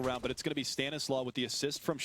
round, but it's going to be Stanislaw with the assist from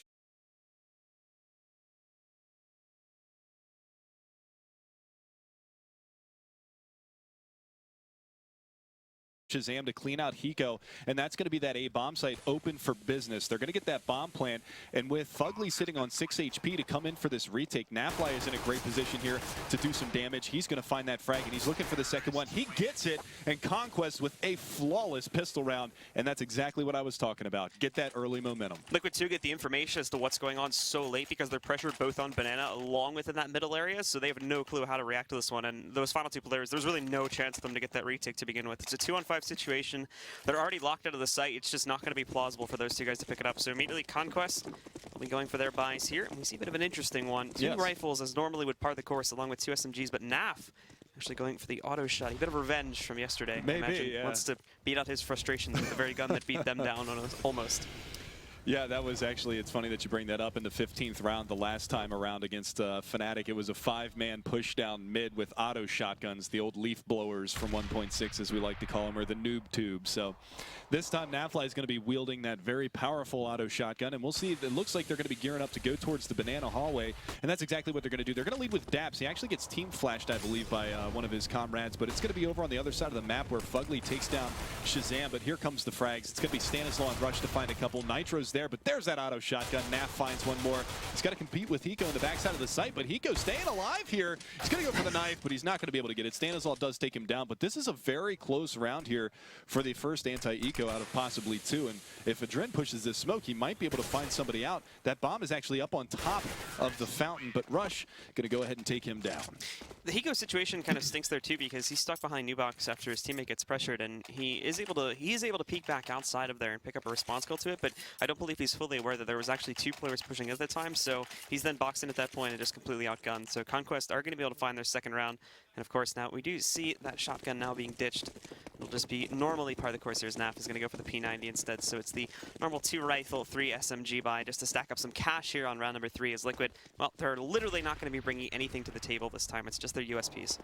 Shazam to clean out Hiko, and that's going to be that A bomb site open for business. They're going to get that bomb plant, and with Fugly sitting on 6 HP to come in for this retake, Nafly is in a great position here to do some damage. He's going to find that frag, and he's looking for the second one. He gets it, and Conquest with a flawless pistol round, and that's exactly what I was talking about. Get that early momentum. Liquid 2 get the information as to what's going on so late because they're pressured both on Banana along within that middle area, so they have no clue how to react to this one. And those final two players, there's really no chance for them to get that retake to begin with. It's a 2-on-5 situation. They're already locked out of the site. It's just not going to be plausible for those two guys to pick it up. So immediately Conquest will be going for their buys here. And we see a bit of an interesting one. Two rifles as normally would part the course along with 2 SMGs, but Naf actually going for the auto shot. A bit of revenge from yesterday. Maybe, wants to beat out his frustrations with the very gun that beat them down almost. Yeah, that was actually, it's funny that you bring that up. In the 15th round, the last time around against Fnatic, it was a 5-man push down mid with auto shotguns, the old leaf blowers from 1.6, as we like to call them, or the noob tube. So this time, Nafly is going to be wielding that very powerful auto shotgun, and we'll see. It looks like they're going to be gearing up to go towards the banana hallway, and that's exactly what they're going to do. They're going to lead with Daps. He actually gets team flashed, I believe, by one of his comrades, but it's going to be over on the other side of the map where Fugly takes down Shazam, but here comes the frags. It's going to be Stanislaw and Rush to find a couple. Nitro's there, but there's that auto shotgun. Naf finds one more. He's got to compete with Hiko in the backside of the site, but Hiko staying alive here. He's going to go for the knife, but he's not going to be able to get it. Stanislaw does take him down, but this is a very close round here for the first anti-eco out of possibly 2. And if Adren pushes this smoke, he might be able to find somebody out. That bomb is actually up on top of the fountain, but Rush going to go ahead and take him down. The Hiko situation kind of stinks there too because he's stuck behind Nubox after his teammate gets pressured, and he is able to peek back outside of there and pick up a response kill to it, but I don't believe he's fully aware that there was actually 2 players pushing at the time, so he's then boxed in at that point and just completely outgunned. So Conquest are going to be able to find their second round, and of course now we do see that shotgun now being ditched. It'll just be normally part of the course here as Naf is going to go for the P90 instead, so it's the normal 2 rifle, 3 SMG buy just to stack up some cash here on round number 3 as Liquid, well, they're literally not going to be bringing anything to the table this time. It's just their USPs.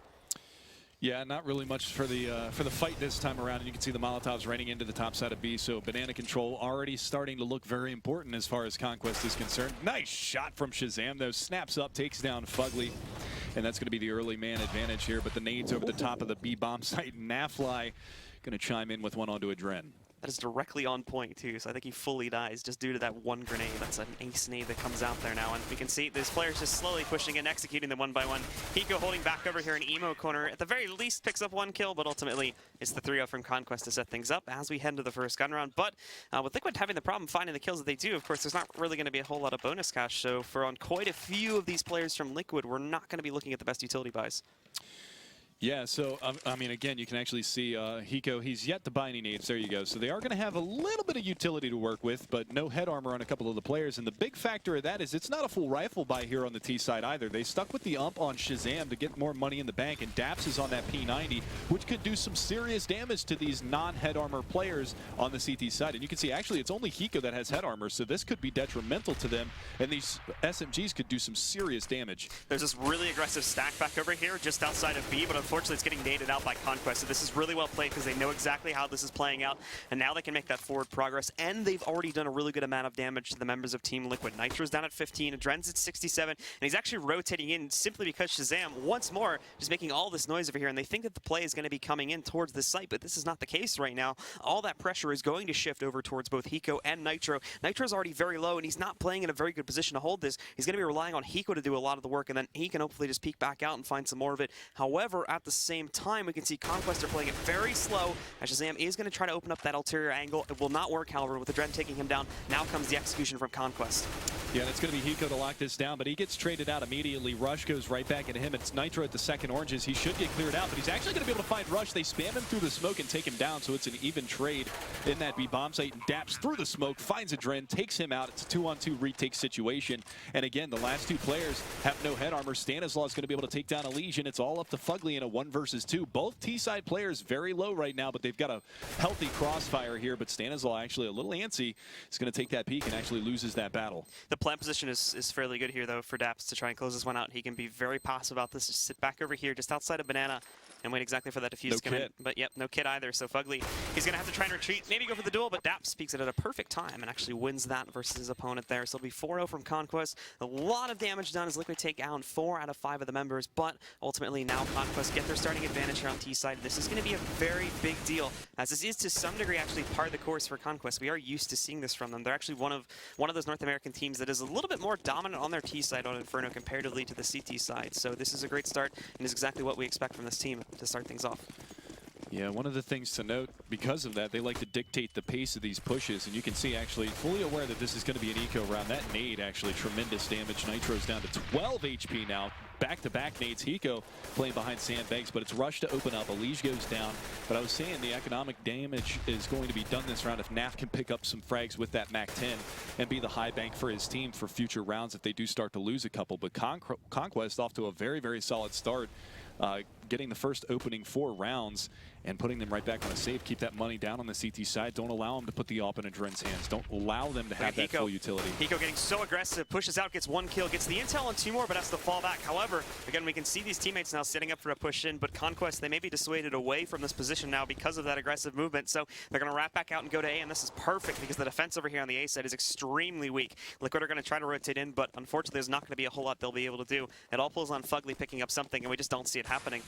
Yeah, not really much for the fight this time around. And you can see the Molotovs raining into the top side of B. So banana control already starting to look very important as far as Conquest is concerned. Nice shot from Shazam, though. Snaps up, takes down Fugly. And that's going to be the early man advantage here. But the nades over the top of the B bomb site. Nafly going to chime in with one onto Adren. That is directly on point, too, so I think he fully dies just due to that one grenade. That's an ace nade that comes out there now, and we can see these players just slowly pushing in, executing them one by one. Hiko holding back over here in Emo corner. At the very least, picks up 1 kill, but ultimately, it's the 3-0 from Conquest to set things up as we head into the first gun round. But with Liquid having the problem finding the kills that they do, of course, there's not really going to be a whole lot of bonus cash, so for on quite a few of these players from Liquid, we're not going to be looking at the best utility buys. Yeah, so, I mean, again, you can actually see Hiko, he's yet to buy any nades. There you go. So they are going to have a little bit of utility to work with, but no head armor on a couple of the players. And the big factor of that is it's not a full rifle buy here on the T side either. They stuck with the ump on Shazam to get more money in the bank, and Daps is on that P90, which could do some serious damage to these non-head armor players on the CT side. And you can see, actually, it's only Hiko that has head armor, so this could be detrimental to them, and these SMGs could do some serious damage. There's this really aggressive stack back over here just outside of B, but unfortunately it's getting naded out by Conquest. So this is really well played because they know exactly how this is playing out, and now they can make that forward progress, and they've already done a really good amount of damage to the members of Team Liquid. Nitro's down at 15, Adren's at 67, and he's actually rotating in simply because Shazam, once more, just making all this noise over here, and they think that the play is going to be coming in towards this site, but this is not the case right now. All that pressure is going to shift over towards both Hiko and Nitro. Nitro's already very low, and he's not playing in a very good position to hold this. He's going to be relying on Hiko to do a lot of the work, and then he can hopefully just peek back out and find some more of it. However, at the same time, we can see Conquest are playing it very slow, as Shazam is going to try to open up that ulterior angle. It will not work, however, with Adren taking him down. Now comes the execution from Conquest. Yeah, and it's going to be Hiko to lock this down, but he gets traded out immediately. Rush goes right back into him. It's Nitro at the second oranges. He should get cleared out, but he's actually going to be able to find Rush. They spam him through the smoke and take him down, so it's an even trade in that B bomb site. And Daps through the smoke, finds Adren, takes him out. It's a 2-on-2 retake situation. And again, the last 2 players have no head armor. Stanislaw is going to be able to take down a Legion. It's all up to Fugly in a 1 versus 2. Both T-side players very low right now, but they've got a healthy crossfire here. But Stanislaw actually a little antsy. He's going to take that peek and actually loses that battle. The plant position is fairly good here, though, for Daps to try and close this one out. He can be very passive about this. Just sit back over here, just outside of Banana. and wait exactly for that defuse to come in. Kit. But yep, no kit either. So Fugly, he's going to have to try and retreat, maybe go for the duel, but Dap speaks it at a perfect time and actually wins that versus his opponent there. So it'll be 4-0 from Conquest. A lot of damage done as Liquid take down 4 out of 5 of the members, but ultimately now Conquest get their starting advantage here on T side. This is going to be a very big deal, as this is to some degree actually part of the course for Conquest. We are used to seeing this from them. They're actually one of those North American teams that is a little bit more dominant on their T side on Inferno comparatively to the CT side. So this is a great start and is exactly what we expect from this team to start things off. Yeah, one of the things to note, because of that, they like to dictate the pace of these pushes, and you can see actually fully aware that this is going to be an eco round. That nade actually tremendous damage. Nitro's down to 12 HP now. Back-to-back nades. Hiko playing behind Sandbanks, but it's rushed to open up. Elige goes down, but I was saying the economic damage is going to be done this round if Naf can pick up some frags with that MAC-10 and be the high bank for his team for future rounds if they do start to lose a couple. But Conquest off to a very, very solid start. Getting the first opening 4 rounds and putting them right back on a save. Keep that money down on the CT side. Don't allow them to put the AWP in Adren's hands. Don't allow them to have that full utility. Hiko getting so aggressive, pushes out, gets 1 kill, gets the intel on 2 more, but has to fall back. However, again, we can see these teammates now setting up for a push in, but Conquest, they may be dissuaded away from this position now because of that aggressive movement. So they're going to wrap back out and go to A, and this is perfect because the defense over here on the A side is extremely weak. Liquid are going to try to rotate in, but unfortunately, there's not going to be a whole lot they'll be able to do. It all pulls on Fugly picking up something, and we just don't see it happening.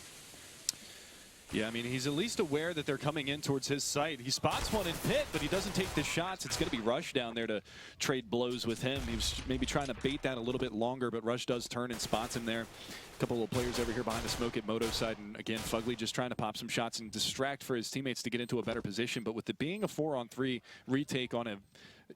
Yeah, I mean, he's at least aware that they're coming in towards his site. He spots one in pit, but he doesn't take the shots. It's going to be Rush down there to trade blows with him. He was maybe trying to bait that a little bit longer, but Rush does turn and spots him there. A couple of players over here behind the smoke at Moto side, and again, Fugly just trying to pop some shots and distract for his teammates to get into a better position. But with it being a 4-on-3 retake on a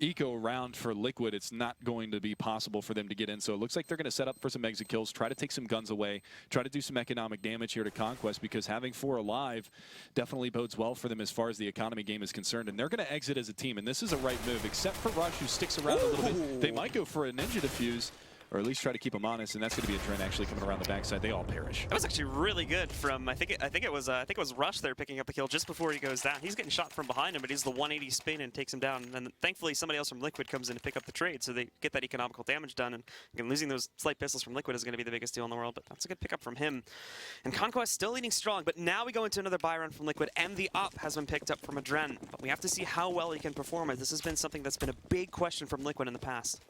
eco round for Liquid, it's not going to be possible for them to get in. So it looks like they're going to set up for some exit kills, try to take some guns away, try to do some economic damage here to Conquest, because having 4 alive definitely bodes well for them as far as the economy game is concerned. And they're going to exit as a team, and this is a right move, except for Rush, who sticks around a little bit. They might go for a ninja defuse, or at least try to keep him honest, and that's going to be Adren actually coming around the backside. They all perish. That was actually really good from I think it was Rush there picking up the kill just before he goes down. He's getting shot from behind him, but he's the 180 spin and takes him down. And then thankfully somebody else from Liquid comes in to pick up the trade, so they get that economical damage done. And again, losing those slight pistols from Liquid is going to be the biggest deal in the world, but that's a good pickup from him. And Conquest still leading strong, but now we go into another buy run from Liquid, and the up has been picked up from Adren. But we have to see how well he can perform, as this has been something that's been a big question from Liquid in the past.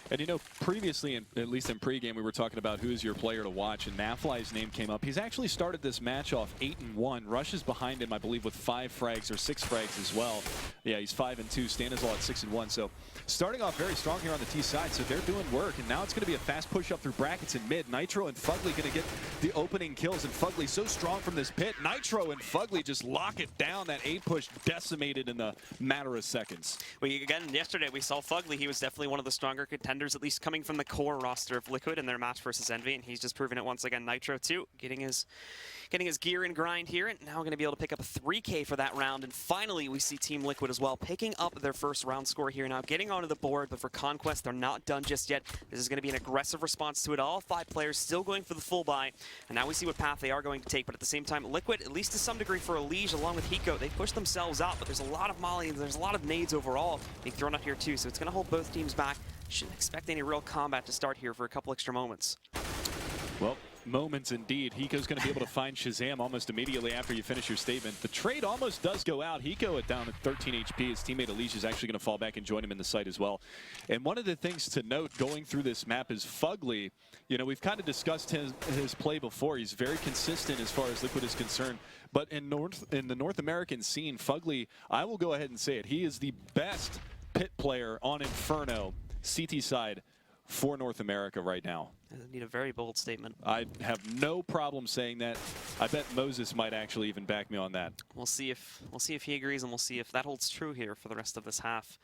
And you know, previously, at least in pregame, we were talking about who is your player to watch, and Nafly's name came up. He's actually started this match off 8-1. Rush is behind him, I believe, with 5 frags or 6 frags as well. Yeah, he's 5-2. Standisol at 6-1. So starting off very strong here on the T side. So they're doing work, and now it's going to be a fast push up through brackets in mid. Nitro and Fugly going to get the opening kills, and Fugly so strong from this pit. Nitro and Fugly just lock it down. That A push decimated in the matter of seconds. Again, yesterday we saw Fugly. He was definitely one of the stronger contenders, at least coming from the core roster of Liquid in their match versus Envy, and he's just proven it once again. Nitro too, getting his gear and grind here, and now going to be able to pick up a 3K for that round. And finally, we see Team Liquid as well picking up their first round score here, now getting onto the board. But for Conquest, they're not done just yet. This is going to be an aggressive response to it. All 5 players still going for the full buy, and now we see what path they are going to take. But at the same time, Liquid, at least to some degree for Elige along with Hiko, they push themselves out, but there's a lot of molly and there's a lot of nades overall being thrown out here too, so it's going to hold both teams back. Shouldn't expect any real combat to start here for a couple extra moments. Well, moments indeed. Hiko's going to be able to find Shazam almost immediately after you finish your statement. The trade almost does go out. Hiko down at 13 HP. His teammate Elige is actually going to fall back and join him in the site as well. And one of the things to note going through this map is Fugly. You know, we've kind of discussed his play before. He's very consistent as far as Liquid is concerned. But in the North American scene, Fugly, I will go ahead and say it, he is the best pit player on Inferno CT side for North America right now. I need a very bold statement. I have no problem saying that. I bet Moses might actually even back me on that. We'll see if he agrees, and we'll see if that holds true here for the rest of this half.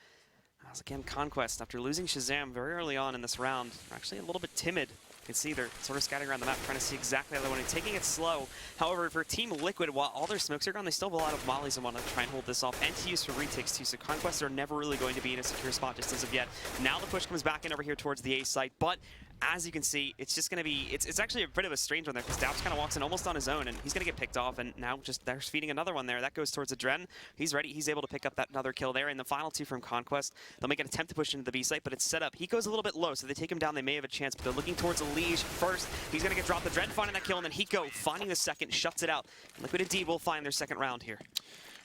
As again, Conquest, after losing Shazam very early on in this round, are actually a little bit timid. You can see they're sort of scattering around the map, trying to see exactly how they want to, taking it slow. However, for Team Liquid, while all their smokes are gone, they still have a lot of mollies and want to try and hold this off, and to use for retakes too. So Conquest are never really going to be in a secure spot just as of yet. Now the push comes back in over here towards the A site, but as you can see, it's just going to be, it's actually a bit of a strange one there because Daps kind of walks in almost on his own, and he's going to get picked off, and now just they're feeding another one there. That goes towards Adren. He's ready. He's able to pick up that another kill there. And the final two from Conquest, they'll make an attempt to push into the B site, but it's set up. He goes a little bit low, so they take him down. They may have a chance, but they're looking towards Elige first. He's going to get dropped. Adren finding that kill, and then Hiko finding the second, shuts it out. Liquid indeed will find their second round here.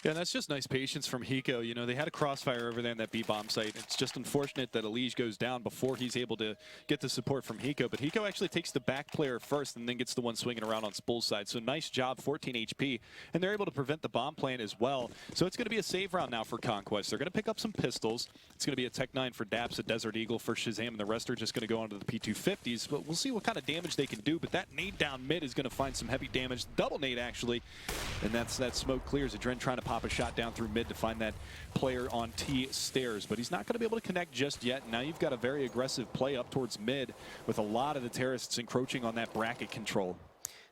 Yeah, and that's just nice patience from Hiko. You know, they had a crossfire over there in that B-bomb site. It's just unfortunate that Elige goes down before he's able to get the support from Hiko. But Hiko actually takes the back player first and then gets the one swinging around on Spool's side. So nice job, 14 HP. And they're able to prevent the bomb plant as well. So it's going to be a save round now for Conquest. They're going to pick up some pistols. It's going to be a Tech 9 for Daps, a Desert Eagle for Shazam, and the rest are just going to go onto the P250s. But we'll see what kind of damage they can do. But that nade down mid is going to find some heavy damage. Double nade, actually. And that smoke clears. Adren trying to pop a shot down through mid to find that player on T stairs, but he's not going to be able to connect just yet. Now you've got a very aggressive play up towards mid with a lot of the terrorists encroaching on that bracket control.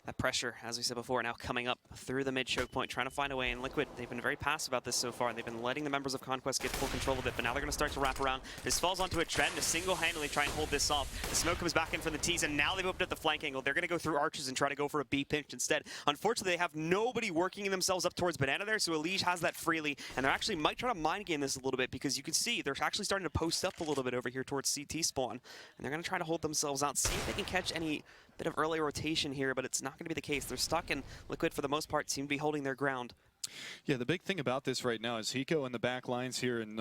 That pressure, as we said before, now coming up through the mid choke point, trying to find a way. And Liquid, they've been very passive about this so far. They've been letting the members of Conquest get full control of it, but now they're going to start to wrap around. This falls onto a trend to single-handedly try and hold this off. The smoke comes back in from the T's, and now they've opened up the flank angle. They're going to go through arches and try to go for a B pinch instead. Unfortunately, they have nobody working themselves up towards Banana there, so Elige has that freely, and they actually might try to mind game this a little bit because you can see they're actually starting to post up a little bit over here towards CT spawn, and they're going to try to hold themselves out, see if they can catch any bit of early rotation here, but it's not going to be the case. They're stuck, and Liquid, for the most part, seem to be holding their ground. Yeah, the big thing about this right now is Hiko in the back lines here in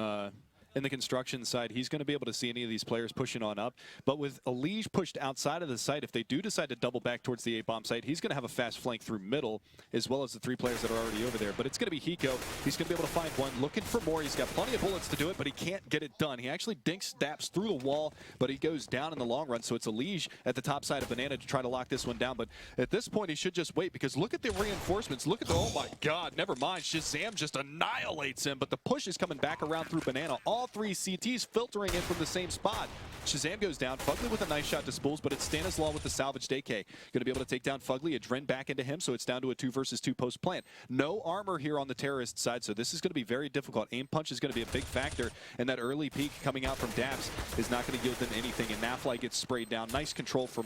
the construction side, he's going to be able to see any of these players pushing on up. But with Elige pushed outside of the site, if they do decide to double back towards the A-bomb site, he's going to have a fast flank through middle, as well as the three players that are already over there. But it's going to be Hiko. He's going to be able to find one, looking for more. He's got plenty of bullets to do it, but he can't get it done. He actually dinks Daps through the wall, but he goes down in the long run. So it's Elige at the top side of Banana to try to lock this one down. But at this point, he should just wait, because look at the reinforcements. Look at the, oh my God, never mind. Shazam just annihilates him, but the push is coming back around through Banana. All three CTs filtering in from the same spot. Shazam goes down. Fugly with a nice shot to Spools, but it's Stanislaw with the salvaged AK. Going to be able to take down Fugly. Adren back into him, so it's down to a 2 versus 2 post plant. No armor here on the terrorist side, so this is going to be very difficult. Aim punch is going to be a big factor, and that early peek coming out from Daps is not going to yield them anything, and Nafly gets sprayed down. Nice control from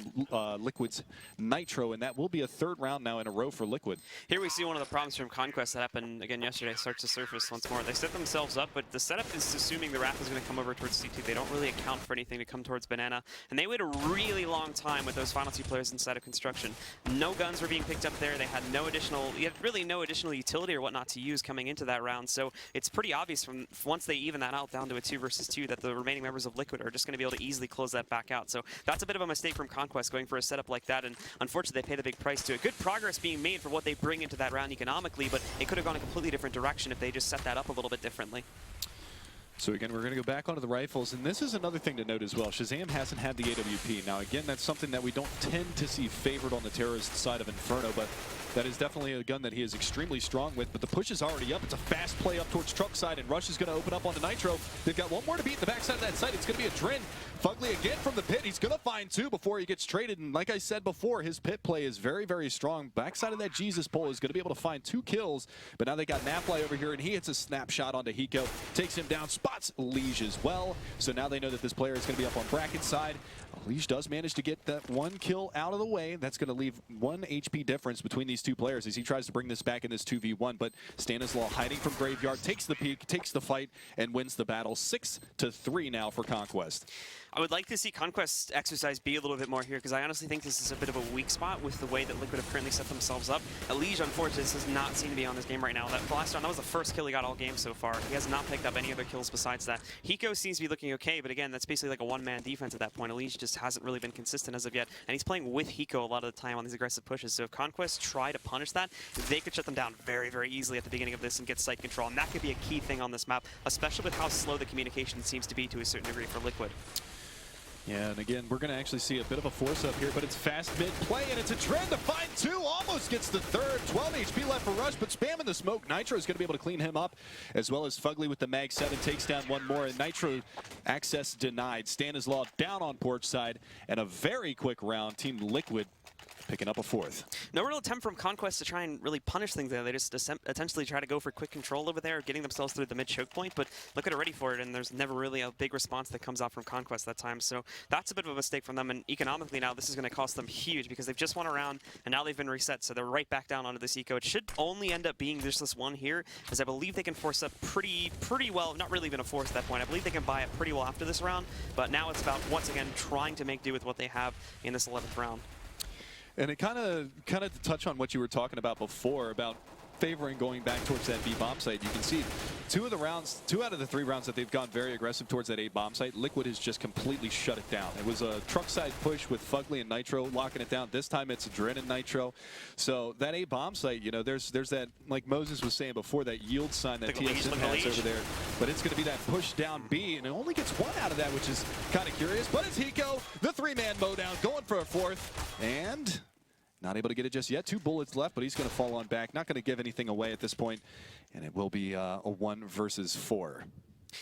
Liquid's Nitro, and that will be a third round now in a row for Liquid. Here we see one of the problems from Conquest that happened again yesterday starts to surface once more. They set themselves up, but the setup is assuming the Wrath is going to come over towards C2. They don't really account for anything to come towards Banana, and they wait a really long time with those final two players inside of construction. No guns were being picked up there. They had really no additional utility or whatnot to use coming into that round, so it's pretty obvious from once they even that out down to a 2 versus 2 that the remaining members of Liquid are just going to be able to easily close that back out. So that's a bit of a mistake from Conquest going for a setup like that, and unfortunately they pay the big price to it. Good progress being made for what they bring into that round economically, but it could have gone a completely different direction if they just set that up a little bit differently. So again, we're going to go back onto the rifles, and this is another thing to note as well. Shazam hasn't had the AWP. Now again, that's something that we don't tend to see favored on the terrorist side of Inferno, but that is definitely a gun that he is extremely strong with. But the push is already up. It's a fast play up towards truck side, and Rush is going to open up onto Nitro. They've got one more to beat in the backside of that site. It's going to be a Drin. Fugly again from the pit. He's going to find two before he gets traded, and like I said before, his pit play is very, very strong. Backside of that Jesus pole is going to be able to find 2 kills, but now they got Nafly over here, and he hits a snapshot onto Hiko, takes him down, spots Elige as well. So now they know that this player is going to be up on bracket side. Elige does manage to get that 1 kill out of the way. That's going to leave 1 HP difference between these 2 players as he tries to bring this back in this 2v1. But Stanislaw hiding from Graveyard, takes the peek, takes the fight, and wins the battle. 6-3 now for Conquest. I would like to see Conquest exercise B a little bit more here, because I honestly think this is a bit of a weak spot with the way that Liquid have currently set themselves up. Elige, unfortunately, does not seem to be on this game right now. That last round, that was the first kill he got all game so far. He has not picked up any other kills besides that. Hiko seems to be looking okay, but again, that's basically like a one-man defense at that point. Elige just hasn't really been consistent as of yet, and he's playing with Hiko a lot of the time on these aggressive pushes. So if Conquest try to punish that, they could shut them down very, very easily at the beginning of this and get site control, and that could be a key thing on this map, especially with how slow the communication seems to be to a certain degree for Liquid. Yeah, and again, we're going to actually see a bit of a force up here, but it's fast mid-play, and it's a trend to find 2. Almost gets the third. 12 HP left for Rush, but spamming the smoke. Nitro is going to be able to clean him up, as well as Fugly with the Mag 7 takes down one more, and Nitro access denied. Stanislaw down on porch side, and a very quick round. Team Liquid picking up a fourth. No real attempt from Conquest to try and really punish things there. They just essentially try to go for quick control over there, getting themselves through the mid choke point, but look at it ready for it, and there's never really a big response that comes out from Conquest that time. So that's a bit of a mistake from them, and economically now this is going to cost them huge because they've just won a round, and now they've been reset, so they're right back down onto this eco. It should only end up being just this one here, as I believe they can force up pretty well, not really even a force at that point. I believe they can buy it pretty well after this round, but now it's about, once again, trying to make do with what they have in this 11th round. And it kind of to touch on what you were talking about before about favoring going back towards that B bomb site. You can see 2 out of the 3 rounds that they've gone very aggressive towards that A bomb site, Liquid has just completely shut it down. It was a truck side push with Fugly and Nitro locking it down. This time it's Dren and Nitro. So that A bomb site, you know, there's that, like Moses was saying before, that yield sign that TSM has over there. But it's going to be that push down B, and it only gets 1 out of that, which is kind of curious. But it's Hiko, the 3-man mowdown, going for a 4th, and not able to get it just yet. 2 bullets left, but he's going to fall on back. Not going to give anything away at this point, and it will be a 1 versus 4.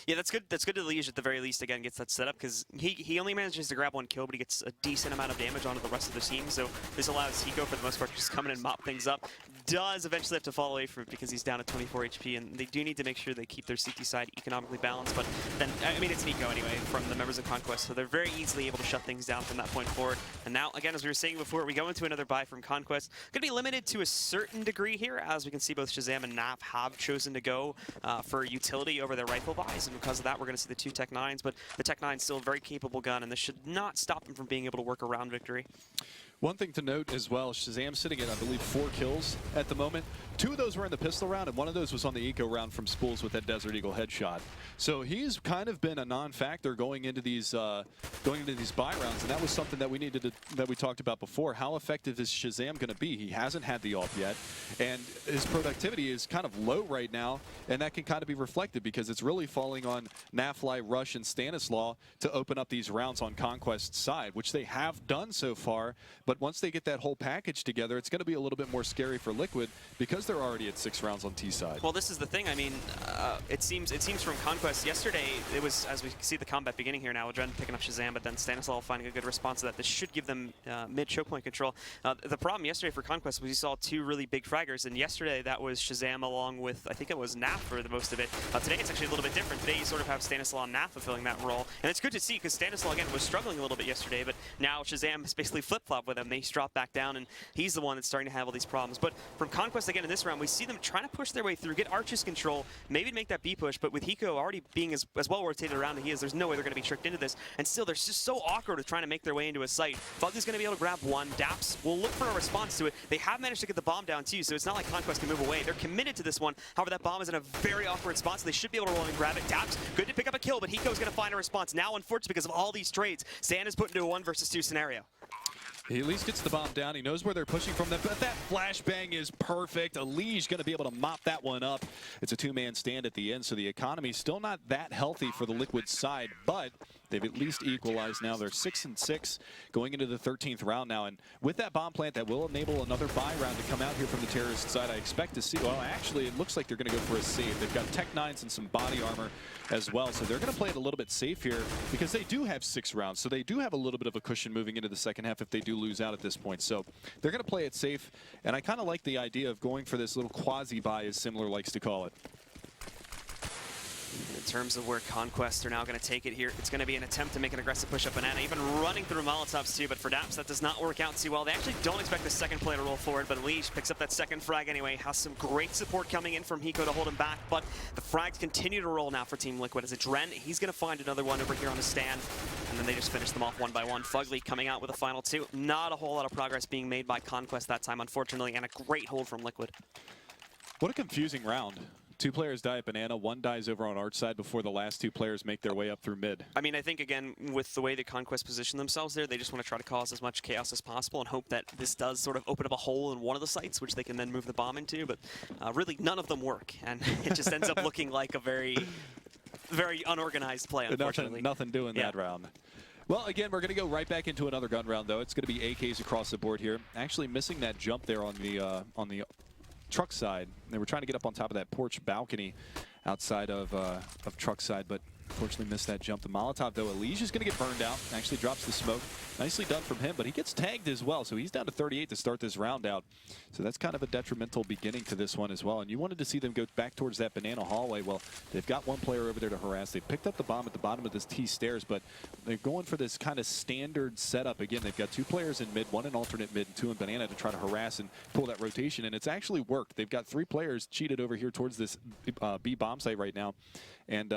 Yeah, that's good. That's good to Liege at the very least. Again, gets that set up because he only manages to grab 1 kill, but he gets a decent amount of damage onto the rest of the team. So this allows Hiko, for the most part, to just come in and mop things up. Does eventually have to fall away from it because he's down at 24 HP, and they do need to make sure they keep their CT side economically balanced. But then, I mean, it's an eco anyway from the members of Conquest, so they're very easily able to shut things down from that point forward. And now, again, as we were saying before, we go into another buy from Conquest. Going to be limited to a certain degree here, as we can see both Shazam and Naf have chosen to go for utility over their rifle buys, and because of that, we're going to see the 2 Tech 9s, but the Tech 9 is still a very capable gun, and this should not stop them from being able to work around victory. One thing to note as well, Shazam sitting at, I believe, 4 kills at the moment. 2 of those were in the pistol round, and 1 of those was on the eco round from Spools with that Desert Eagle headshot. So he's kind of been a non-factor going into these buy rounds, and that was something that we talked about before. How effective is Shazam going to be? He hasn't had the AWP yet, and his productivity is kind of low right now, and that can kind of be reflected because it's really falling on Nafly, Rush, and Stanislaw to open up these rounds on Conquest's side, which they have done so far. But once they get that whole package together, it's going to be a little bit more scary for Liquid because they're already at 6 rounds on T side. Well, this is the thing. I mean, it seems from Conquest yesterday, it was, as we see the combat beginning here now, Dren picking up Shazam, but then Stanislaw finding a good response to that. This should give them mid choke point control. The problem yesterday for Conquest was you saw 2 really big fraggers, and yesterday that was Shazam along with, I think it was Naf for the most of it. Today it's actually a little bit different. Today you sort of have Stanislaw and Naf fulfilling that role, and it's good to see because Stanislaw, again, was struggling a little bit yesterday, but now Shazam has basically flip-flopped with him. They drop back down, and he's the one that's starting to have all these problems. But from Conquest, again, in this round, we see them trying to push their way through, get Arch's control, maybe make that B push, but with Hiko already being as well rotated around as he is, there's no way they're going to be tricked into this. And still, they're just so awkward with trying to make their way into a site. Fugly's going to be able to grab 1. Daps will look for a response to it. They have managed to get the bomb down, too, so it's not like Conquest can move away. They're committed to this one. However, that bomb is in a very awkward spot, so they should be able to roll and grab it. Daps, good to pick up a kill, but Hiko's going to find a response. Now, unfortunately, because of all these trades, Sand is put into a 1 versus 2 scenario. He at least gets the bomb down. He knows where they're pushing from. But that flashbang is perfect. Elige going to be able to mop that one up. It's a 2-man stand at the end, so the economy's still not that healthy for the Liquid side, but they've at least equalized now. They're 6-6 going into the 13th round now. And with that bomb plant, that will enable another buy round to come out here from the Terrorist side. I expect to see, well, actually, it looks like they're going to go for a save. They've got Tech 9s and some body armor as well. So they're going to play it a little bit safe here because they do have 6 rounds. So they do have a little bit of a cushion moving into the second half if they do lose out at this point. So they're going to play it safe. And I kind of like the idea of going for this little quasi-buy, as Similar likes to call it. In terms of where Conquest are now going to take it here, it's going to be an attempt to make an aggressive push up Banana, even running through Molotovs too, but for Daps that does not work out too well. They actually don't expect the second play to roll forward, but Leash picks up that second frag anyway, has some great support coming in from Hiko to hold him back, but the frags continue to roll now for Team Liquid. As a Dren, he's going to find another one over here on the stand, and then they just finish them off 1 by 1. Fugly coming out with a final 2. Not a whole lot of progress being made by Conquest that time, unfortunately, and a great hold from Liquid. What a confusing round. 2 players die at Banana, 1 dies over on Arch side before the last 2 players make their way up through mid. I mean, I think, again, with the way that Conquest position themselves there, they just want to try to cause as much chaos as possible and hope that this does sort of open up a hole in one of the sites, which they can then move the bomb into, but really none of them work, and it just ends up looking like a very, very unorganized play, unfortunately. Nothing doing that round. Well, again, we're going to go right back into another gun round, though. It's going to be AKs across the board here. Actually missing that jump there on the truck side. They were trying to get up on top of that porch balcony outside of truck side, but Unfortunately missed that jump. The Molotov, though, Elige is going to get burned out. Actually drops the smoke. Nicely done from him, but he gets tagged as well. So he's down to 38 to start this round out. So that's kind of a detrimental beginning to this one as well. And you wanted to see them go back towards that banana hallway. Well, they've got one player over there to harass. They picked up the bomb at the bottom of this T stairs, but they're going for this kind of standard setup. Again, they've got 2 players in mid, 1 in alternate mid, and 2 in banana to try to harass and pull that rotation. And it's actually worked. They've got 3 players cheated over here towards this B bomb site right now. And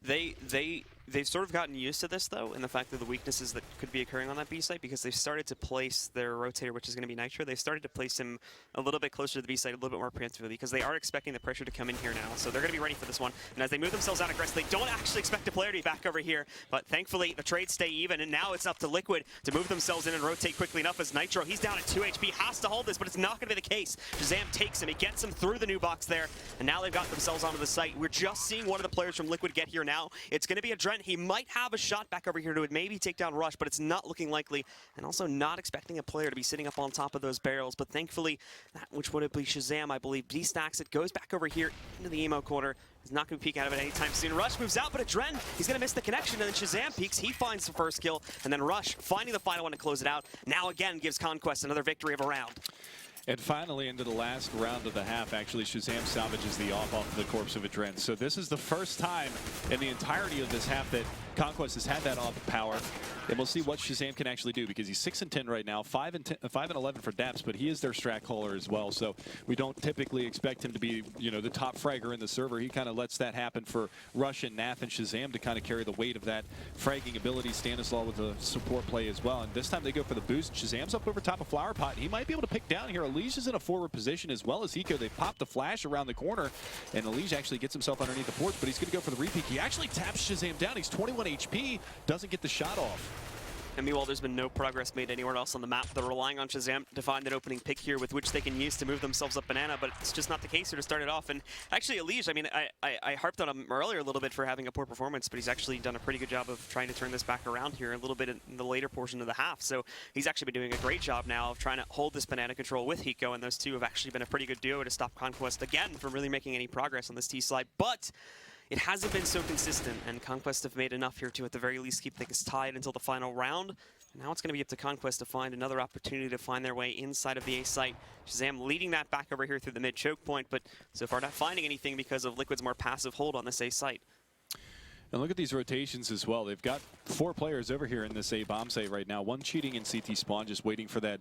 they've sort of gotten used to this, though, and the fact that the weaknesses that could be occurring on that B site, because they've started to place their rotator, which is going to be Nitro. They've started to place him a little bit closer to the B site, a little bit more preemptively, because they are expecting the pressure to come in here now. So they're going to be ready for this one. And as they move themselves out aggressive, they don't actually expect a player to be back over here. But thankfully, the trades stay even, and now it's up to Liquid to move themselves in and rotate quickly enough as Nitro, he's down at 2 HP, has to hold this, but it's not going to be the case. Shazam takes him. He gets him through the new box there, and now they've got themselves onto the site. We're just seeing one of the players from Liquid get here now. It's going to be a Drent. He might have a shot back over here to maybe take down Rush, but it's not looking likely, and also not expecting a player to be sitting up on top of those barrels. But thankfully, that which would be Shazam, I believe, destacks it, goes back over here into the emo corner. He's not going to peek out of it anytime soon. Rush moves out, but a Dren, he's going to miss the connection, and then Shazam peeks. He finds the first kill, and then Rush finding the final one to close it out. Now again gives Conquest another victory of a round. And finally, into the last round of the half, actually, Shazam salvages the off of the corpse of a Dren. So this is the first time in the entirety of this half that Conquest has had that off power. And we'll see what Shazam can actually do, because he's 6 and 10 right now, 5 and 11 for Daps, but he is their strat caller as well. So we don't typically expect him to be, you know, the top fragger in the server. He kind of lets that happen for Rush and Naf and Shazam to kind of carry the weight of that fragging ability. Stanislaw with the support play as well. And this time they go for the boost. Shazam's up over top of Flower Pot. He might be able to pick down here. Elige is in a forward position as well as Hiko. They pop the flash around the corner, and Elige actually gets himself underneath the porch, but he's going to go for the repeat. He actually taps Shazam down. He's 21 HP, doesn't get the shot off. And meanwhile, there's been no progress made anywhere else on the map. They're relying on Shazam to find that opening pick here with which they can use to move themselves up banana, but it's just not the case here to start it off. And actually, Elige, I mean, I harped on him earlier a little bit for having a poor performance, but he's actually done a pretty good job of trying to turn this back around here a little bit in the later portion of the half. So he's actually been doing a great job now of trying to hold this banana control with Hiko, and those two have actually been a pretty good duo to stop Conquest again from really making any progress on this T slide. But it hasn't been so consistent, and Conquest have made enough here to, at the very least, keep things tied until the final round. Now it's going to be up to Conquest to find another opportunity to find their way inside of the A site. Shazam leading that back over here through the mid choke point, but so far not finding anything because of Liquid's more passive hold on this A site. And look at these rotations as well. They've got 4 players over here in this A bomb site right now. 1 cheating in CT spawn, just waiting for that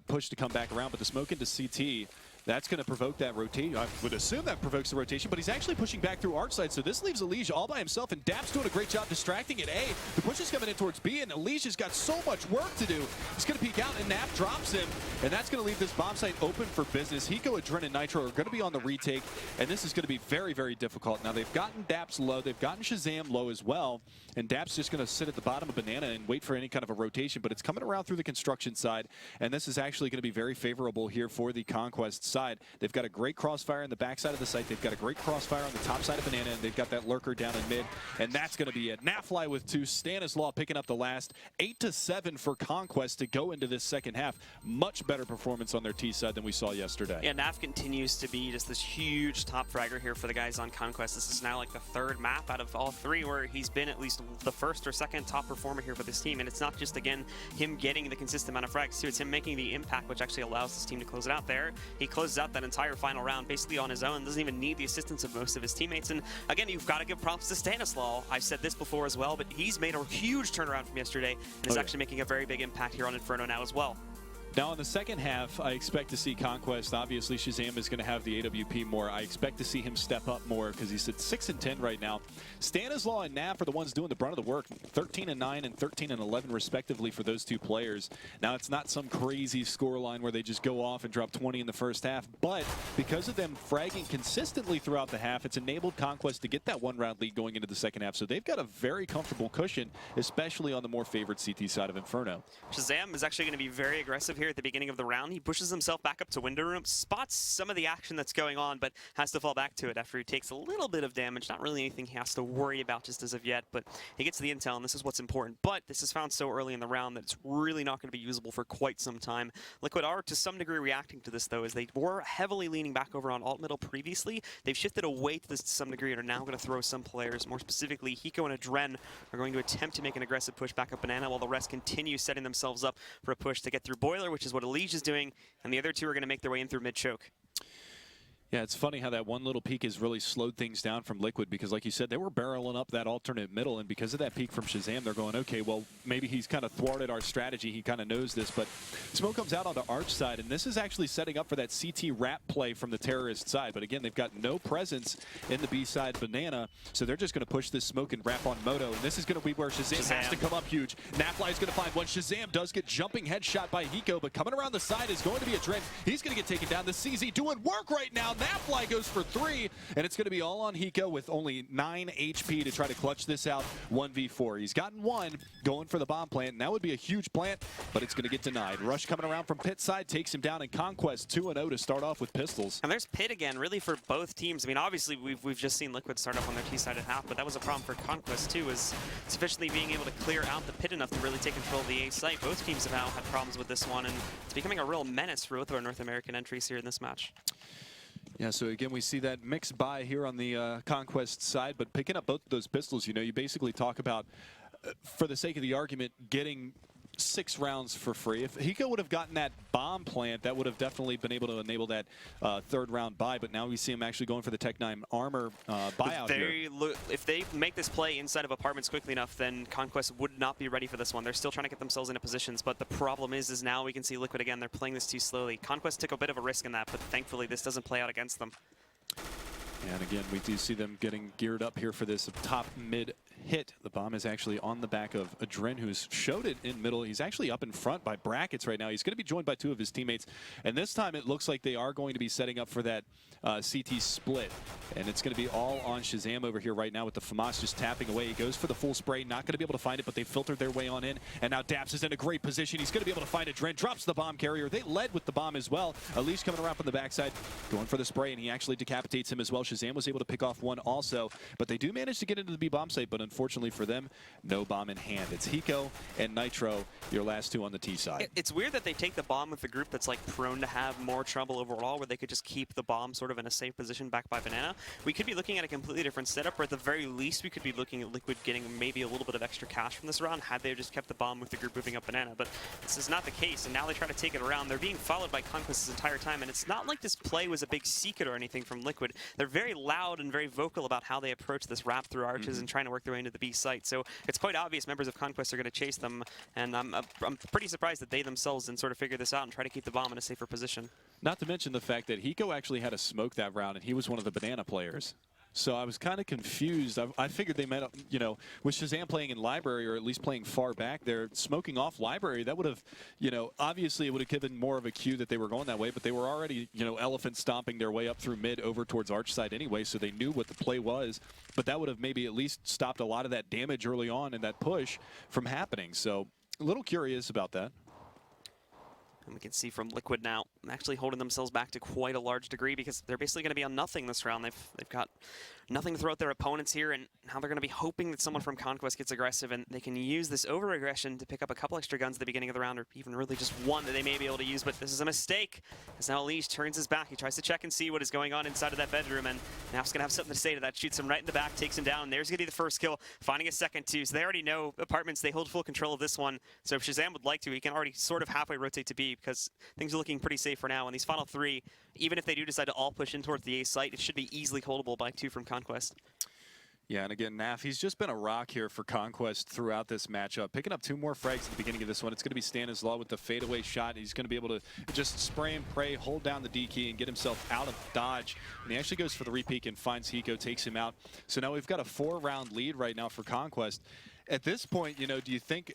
push to come back around, but the smoke into CT, that's going to provoke that rotation. I would assume that provokes the rotation, but he's actually pushing back through arch side, so this leaves Elige all by himself, and Daps doing a great job distracting at A. The push is coming in towards B, and Elige has got so much work to do. He's going to peek out, and Nap drops him, and that's going to leave this bomb site open for business. Hiko, Adren, and Nitro are going to be on the retake, and this is going to be very, very difficult. Now, they've gotten Daps low, they've gotten Shazam low as well, and Daps just going to sit at the bottom of banana and wait for any kind of a rotation, but it's coming around through the construction side, and this is actually going to be very favorable here for the Conquest side. They've got a great crossfire on the backside of the site. They've got a great crossfire on the top side of banana, and they've got that lurker down in mid, and that's going to be it. Nafly with 2, Stanislaw picking up the last. 8-7 for Conquest to go into this second half. Much better performance on their T side than we saw yesterday. Yeah, Naf continues to be just this huge top fragger here for the guys on Conquest. This is now like the 3rd map out of all 3 where he's been at least the 1st or 2nd top performer here for this team, and it's not just, again, him getting the consistent amount of frags too, it's him making the impact which actually allows this team to close it out there. He closes out that entire final round basically on his own, doesn't even need the assistance of most of his teammates. And again, you've got to give props to Stanislaw. I've said this before as well, but he's made a huge turnaround from yesterday and is actually making a very big impact here on Inferno now as well. Now in the second half, I expect to see Conquest. Obviously, Shazam is going to have the AWP more. I expect to see him step up more because he's at 6 and 10 right now. Stanislaw and Naf are the ones doing the brunt of the work. 13 and 9 and 13 and 11 respectively for those 2 players. Now it's not some crazy scoreline where they just go off and drop 20 in the first half, but because of them fragging consistently throughout the half, it's enabled Conquest to get that 1-round lead going into the second half. So they've got a very comfortable cushion, especially on the more favored CT side of Inferno. Shazam is actually going to be very aggressive here at the beginning of the round. He pushes himself back up to window room, spots some of the action that's going on, but has to fall back to it after he takes a little bit of damage. Not really anything he has to worry about just as of yet, but he gets the intel, and this is what's important. But this is found so early in the round that it's really not going to be usable for quite some time. Liquid are, to some degree, reacting to this, though, as they were heavily leaning back over on alt middle previously. They've shifted away to this to some degree and are now going to throw some players, more specifically Hiko and Adren, are going to attempt to make an aggressive push back up Banana, while the rest continue setting themselves up for a push to get through Boiler, which is what Elige is doing, and the other two are going to make their way in through mid-choke. Yeah, it's funny how that one little peek has really slowed things down from Liquid, because like you said, they were barreling up that alternate middle, and because of that peek from Shazam, they're going, okay, well, maybe he's kind of thwarted our strategy. He kind of knows this, but smoke comes out on the Arch side, and this is actually setting up for that CT wrap play from the Terrorist side. But again, they've got no presence in the B side Banana, so they're just going to push this smoke and wrap on Moto, and this is going to be where Shazam has to come up huge. Nafly is going to find one. Shazam does get jumping headshot by Hiko, but coming around the side is going to be Adren. He's going to get taken down. The CZ doing work right now. Nafly goes for 3, and it's going to be all on Hiko with only 9 HP to try to clutch this out 1v4. He's gotten 1 going for the bomb plant, and that would be a huge plant, but it's going to get denied. Rush coming around from pit side takes him down, and Conquest 2-0 to start off with pistols. And there's pit again, really, for both teams. I mean, obviously, we've just seen Liquid start up on their T-side at half, but that was a problem for Conquest, too, is sufficiently being able to clear out the pit enough to really take control of the A site. Both teams have now had problems with this one, and it's becoming a real menace for both of our North American entries here in this match. Yeah, so again, we see that mixed buy here on the Conquest side, but picking up both of those pistols, you know, you basically talk about, for the sake of the argument, getting 6 rounds for free. If Hiko would have gotten that bomb plant, that would have definitely been able to enable that 3rd round buy, but now we see him actually going for the Tech 9 armor buyout here. If they make this play inside of apartments quickly enough, then Conquest would not be ready for this one. They're still trying to get themselves into positions, but the problem is now we can see Liquid again. They're playing this too slowly. Conquest took a bit of a risk in that, but thankfully this doesn't play out against them. And again, we do see them getting geared up here for this top mid hit. The bomb is actually on the back of Adren, who's showed it in middle. He's actually up in front by brackets right now. He's going to be joined by 2 of his teammates. And this time it looks like they are going to be setting up for that CT split. And it's going to be all on Shazam over here right now with the FAMAS just tapping away. He goes for the full spray. Not going to be able to find it, but they filtered their way on in. And now Daps is in a great position. He's going to be able to find Adren. Drops the bomb carrier. They led with the bomb as well. Elige coming around from the backside, going for the spray, and he actually decapitates him as well. Shazam was able to pick off 1 also. But they do manage to get into the B bomb site, but unfortunately for them, no bomb in hand. It's Hiko and Nitro, your last 2 on the T side. It's weird that they take the bomb with the group that's like prone to have more trouble overall, where they could just keep the bomb sort of in a safe position back by Banana. We could be looking at a completely different setup, or at the very least we could be looking at Liquid getting maybe a little bit of extra cash from this round had they just kept the bomb with the group moving up Banana. But this is not the case, and now they try to take it around. They're being followed by Conquest this entire time, and it's not like this play was a big secret or anything from Liquid. They're very loud and very vocal about how they approach this wrap through arches and trying to work their way into the B site. So it's quite obvious members of Conquest are going to chase them, and I'm pretty surprised that they themselves didn't sort of figure this out and try to keep the bomb in a safer position. Not to mention the fact that Hiko actually had a smoke that round, and he was one of the Banana players. So I was kind of confused. I figured they meant, you know, with Shazam playing in Library, or at least playing far back, they're smoking off Library. That would have, you know, obviously it would have given more of a cue that they were going that way, but they were already, you know, elephant stomping their way up through mid over towards Arch side anyway, so they knew what the play was. But that would have maybe at least stopped a lot of that damage early on in that push from happening. So a little curious about that. And we can see from Liquid now actually holding themselves back to quite a large degree, because they're basically going to be on nothing this round. They've got nothing to throw at their opponents here, and now they're going to be hoping that someone from Conquest gets aggressive, and they can use this over-aggression to pick up a couple extra guns at the beginning of the round, or even really just 1 that they may be able to use. But this is a mistake, as now Elige turns his back. He tries to check and see what is going on inside of that bedroom, and now he's going to have something to say to that. Shoots him right in the back, takes him down, and there's going to be the first kill, finding a second too. So they already know apartments, they hold full control of this one. So if Shazam would like to, he can already sort of halfway rotate to B, because things are looking pretty safe for now. And these final 3, even if they do decide to all push in towards the A site, it should be easily holdable by 2 from Conquest. Yeah, and again, Naf, he's just been a rock here for Conquest throughout this matchup. Picking up 2 more frags at the beginning of this one. It's going to be Stanislaw with the fadeaway shot. He's going to be able to just spray and pray, hold down the D key, and get himself out of dodge. And he actually goes for the repeat and finds Hiko, takes him out. So now we've got a 4-round lead right now for Conquest. at this point, you know, do you think,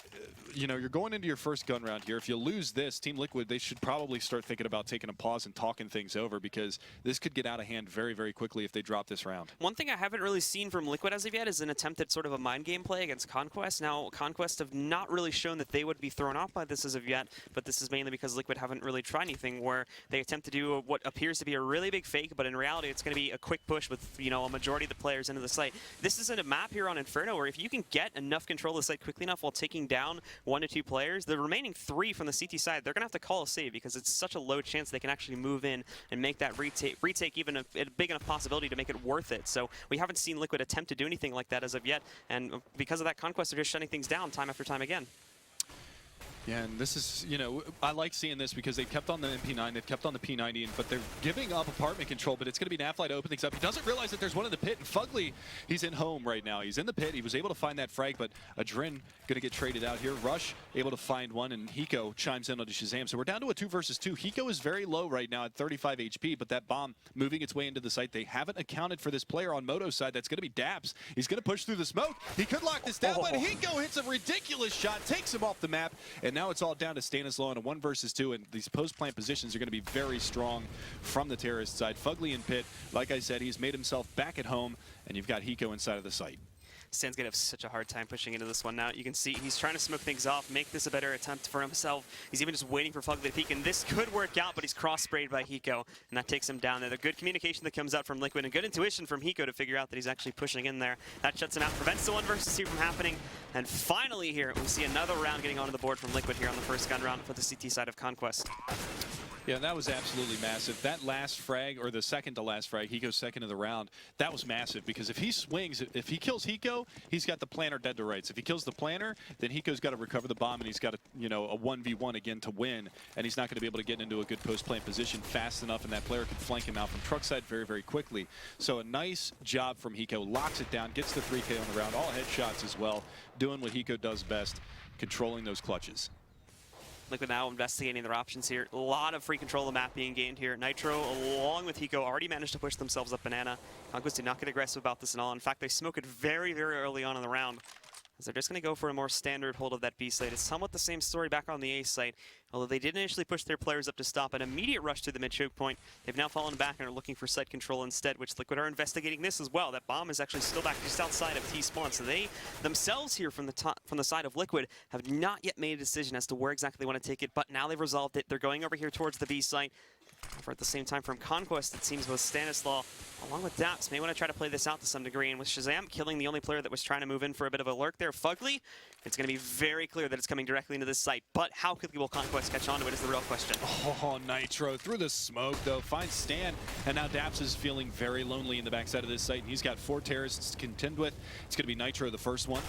you know, you're going into your first gun round here. If you lose this, Team Liquid, they should probably start thinking about taking a pause and talking things over, because this could get out of hand very, very quickly if they drop this round. One thing I haven't really seen from Liquid as of yet is an attempt at sort of a mind game play against Conquest. Now, Conquest have not really shown that they would be thrown off by this as of yet, but this is mainly because Liquid haven't really tried anything where they attempt to do what appears to be a really big fake, but in reality it's going to be a quick push with, you know, a majority of the players into the site. This is a map here on Inferno where if you can get enough control of the site quickly enough while taking down 1 to 2 players, the remaining 3 from the CT side, they're going to have to call a save because it's such a low chance they can actually move in and make that retake even a big enough possibility to make it worth it. So we haven't seen Liquid attempt to do anything like that as of yet, and because of that, Conquest are just shutting things down time after time again. Yeah, and this is, you know, I like seeing this because they've kept on the MP9, they've kept on the P90, but they're giving up apartment control, but it's going to be Nafly to open things up. He doesn't realize that there's one in the pit, and Fugly, he's in home right now. He's in the pit. He was able to find that frag, but Adrin going to get traded out here. Rush able to find one, and Hiko chimes in onto Shazam. So we're down to a 2 versus 2. Hiko is very low right now at 35 HP, but that bomb moving its way into the site. They haven't accounted for this player on Moto's side. That's going to be Daps. He's going to push through the smoke. He could lock this down, but Hiko hits a ridiculous shot, takes him off the map, and now it's all down to Stanislaw in a 1 versus 2, and these post-plant positions are going to be very strong from the terrorist side. Fugly in pit, like I said, he's made himself back at home, and you've got Hiko inside of the site. Stan's gonna have such a hard time pushing into this one now. You can see he's trying to smoke things off, make this a better attempt for himself. He's even just waiting for Fugly to peek, and this could work out, but he's cross-sprayed by Hiko, and that takes him down there. The good communication that comes out from Liquid and good intuition from Hiko to figure out that he's actually pushing in there. That shuts him out, prevents the 1 versus 2 from happening, and finally here, we see another round getting onto the board from Liquid here on the first gun round for the CT side of Conquest. Yeah, that was absolutely massive. That last frag, or the second to last frag, he goes second of the round. That was massive because if he swings, if he kills Hiko, he's got the planner dead to rights. If he kills the planner, then Hiko's got to recover the bomb, and he's got a, you know, a 1v1 again to win, and he's not going to be able to get into a good post-plant position fast enough, and that player can flank him out from truck side very, very quickly. So a nice job from Hiko, locks it down, gets the 3K on the round, all headshots as well, doing what Hiko does best, controlling those clutches. Liquid now investigating their options here. A lot of free control of the map being gained here. Nitro, along with Hiko, already managed to push themselves up Banana. Conquest did not get aggressive about this at all. In fact, they smoke it very, very early on in the round, as they're just going to go for a more standard hold of that B site. It's somewhat the same story back on the A site, although they did initially push their players up to stop an immediate rush to the mid choke point. They've now fallen back and are looking for site control instead, which Liquid are investigating this as well. That bomb is actually still back just outside of T-spawn, so they themselves here from the side of Liquid have not yet made a decision as to where exactly they want to take it, but now they've resolved it. They're going over here towards the B site. For at the same time from Conquest, it seems both Stanislaw along with Daps may want to try to play this out to some degree, and with Shazam killing the only player that was trying to move in for a bit of a lurk there, Fugly, it's going to be very clear that it's coming directly into this site, but how quickly will Conquest catch on to it is the real question. Oh, Nitro through the smoke though, finds Stan, and now Daps is feeling very lonely in the backside of this site, and he's got 4 terrorists to contend with. It's going to be Nitro the first one.